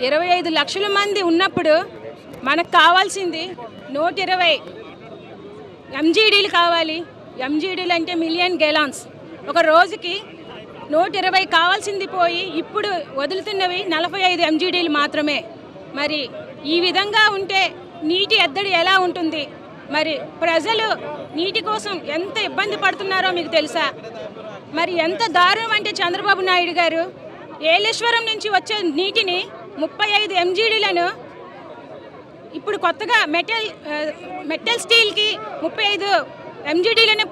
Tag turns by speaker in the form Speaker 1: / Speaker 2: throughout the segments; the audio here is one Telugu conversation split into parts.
Speaker 1: 25 లక్షల మంది ఉన్నప్పుడు మనకు కావాల్సింది 120 ఎంజీడీలు కావాలి. ఎంజీడీలు అంటే మిలియన్ గెలాన్స్. ఒక రోజుకి 120 కావాల్సింది పోయి ఇప్పుడు వదులుతున్నవి 45 ఎంజీడీలు మాత్రమే. మరి ఈ విధంగా ఉంటే నీటి ఎద్దడి ఎలా ఉంటుంది? మరి ప్రజలు నీటి కోసం ఎంత ఇబ్బంది పడుతున్నారో మీకు తెలుసా? మరి ఎంత దారుణం అంటే చంద్రబాబు నాయుడు గారు ఏలేశ్వరం నుంచి వచ్చే నీటిని 35 ఎంజీడీలను ఇప్పుడు కొత్తగా మెటల్ స్టీల్కి 35 ఎంజీడీలను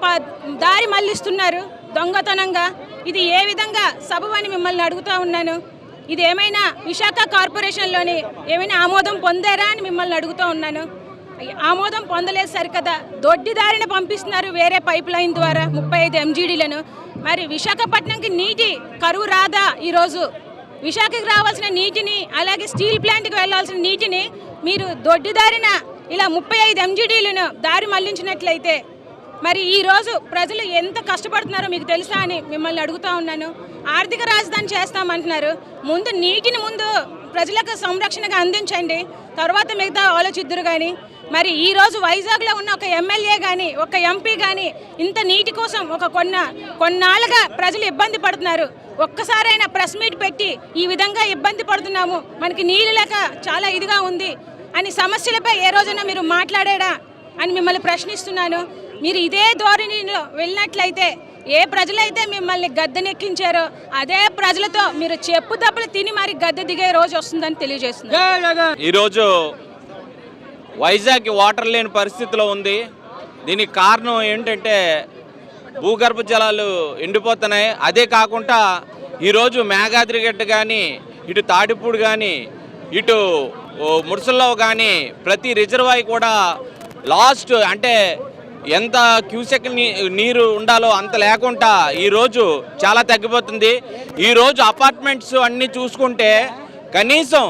Speaker 1: దారి మళ్లిస్తున్నారు దొంగతనంగా. ఇది ఏ విధంగా సబబని మిమ్మల్ని అడుగుతూ ఉన్నాను. ఇది ఏమైనా విశాఖ కార్పొరేషన్లోని ఏమైనా ఆమోదం పొందారా అని మిమ్మల్ని అడుగుతూ ఉన్నాను. ఆమోదం పొందలేదు సరికదా, దొడ్డిదారిని పంపిస్తున్నారు వేరే పైప్ లైన్ ద్వారా 35 ఎంజీడీలను. మరి విశాఖపట్నంకి నీటి కరువు రాదా? ఈరోజు విశాఖకి రావాల్సిన నీటిని, అలాగే స్టీల్ ప్లాంట్కి వెళ్లాల్సిన నీటిని మీరు దొడ్డిదారిన ఇలా 35 ఎంజీడీలను దారి మళ్లించినట్లయితే మరి ఈరోజు ప్రజలు ఎంత కష్టపడుతున్నారో మీకు తెలుసా అని మిమ్మల్ని అడుగుతూ ఉన్నాను. ఆర్థిక రాజధాని చేస్తామంటున్నారు. ముందు నీటిని ప్రజలకు సంరక్షణగా అందించండి, తర్వాత మిగతా ఆలోచిద్దురు. కానీ మరి ఈరోజు వైజాగ్లో ఉన్న ఒక ఎమ్మెల్యే కానీ ఒక ఎంపీ కానీ ఇంత నీటి కోసం కొన్నాళ్ళుగా ప్రజలు ఇబ్బంది పడుతున్నారు. ఒక్కసారైనా ప్రెస్ మీట్ పెట్టి ఈ విధంగా ఇబ్బంది పడుతున్నాము, మనకి నీళ్ళు లేక చాలా ఇదిగా ఉంది అని సమస్యలపై ఏ రోజైనా మీరు మాట్లాడారా అని మిమ్మల్ని ప్రశ్నిస్తున్నాను. మీరు ఇదే ధోరణిలో వెళ్ళినట్లయితే ఏ ప్రజలైతే మిమ్మల్ని గద్దెనెక్కించారో అదే ప్రజలతో మీరు చెప్పు దెబ్బలు తిని మరి గద్దె దిగే రోజు వస్తుందని తెలియజేస్తున్నారు.
Speaker 2: ఈరోజు వైజాగ్ వాటర్ లేని పరిస్థితిలో ఉంది. దీనికి కారణం ఏంటంటే భూగర్భ జలాలు ఎండిపోతున్నాయి. అదే కాకుండా ఈరోజు మేఘాద్రిగట్టు కానీ, ఇటు తాటిపూడి కానీ, ఇటు ముడుసల్లో కానీ ప్రతి రిజర్వాయర్ కూడా లాస్ట్ అంటే ఎంత క్యూసెక్ నీరు ఉండాలో అంత లేకుండా ఈరోజు చాలా తగ్గిపోతుంది. ఈరోజు అపార్ట్మెంట్స్ అన్నీ చూసుకుంటే కనీసం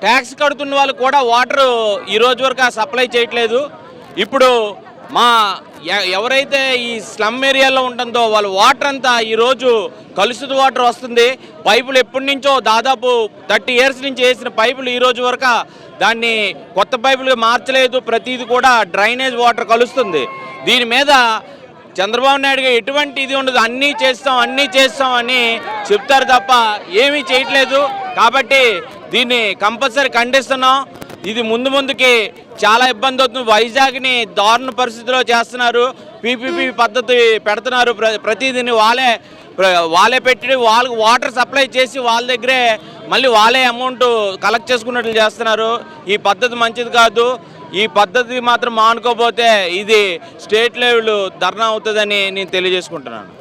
Speaker 2: ట్యాక్స్ కడుతున్న వాళ్ళు కూడా వాటర్ ఈరోజు వరకు సప్లై చేయట్లేదు. ఇప్పుడు ఎవరైతే ఈ స్లమ్ ఏరియాలో ఉంటుందో వాళ్ళ వాటర్ అంతా ఈరోజు కలుషిత వాటర్ వస్తుంది. పైపులు ఎప్పటి నుంచో దాదాపు 30 years నుంచి వేసిన పైపులు ఈరోజు వరకు దాన్ని కొత్త పైపులుగా మార్చలేదు. ప్రతిదీ కూడా డ్రైనేజ్ వాటర్ కలుస్తుంది. దీని మీద చంద్రబాబు నాయుడు గారు ఎటువంటి ఇది ఉండదు, అన్నీ చేస్తాం అని చెప్తారు తప్ప ఏమీ చేయట్లేదు. కాబట్టి దీన్ని కంపల్సరీ ఖండిస్తున్నాం. ఇది ముందుకి చాలా ఇబ్బంది అవుతుంది. వైజాగ్ని దారుణ పరిస్థితిలో చేస్తున్నారు. పీపీపీ పద్ధతి పెడుతున్నారు. ప్రతిదీని వాళ్ళే పెట్టి వాళ్ళకి వాటర్ సప్లై చేసి వాళ్ళ దగ్గరే మళ్ళీ వాళ్ళే అమౌంట్ కలెక్ట్ చేసుకున్నట్లు చేస్తున్నారు. ఈ పద్ధతి మంచిది కాదు. ఈ పద్ధతి మాత్రం మానుకోకపోతే ఇది స్టేట్ లెవెల్ ధర్నా అవుతుందని నేను తెలియజేసుకుంటున్నాను.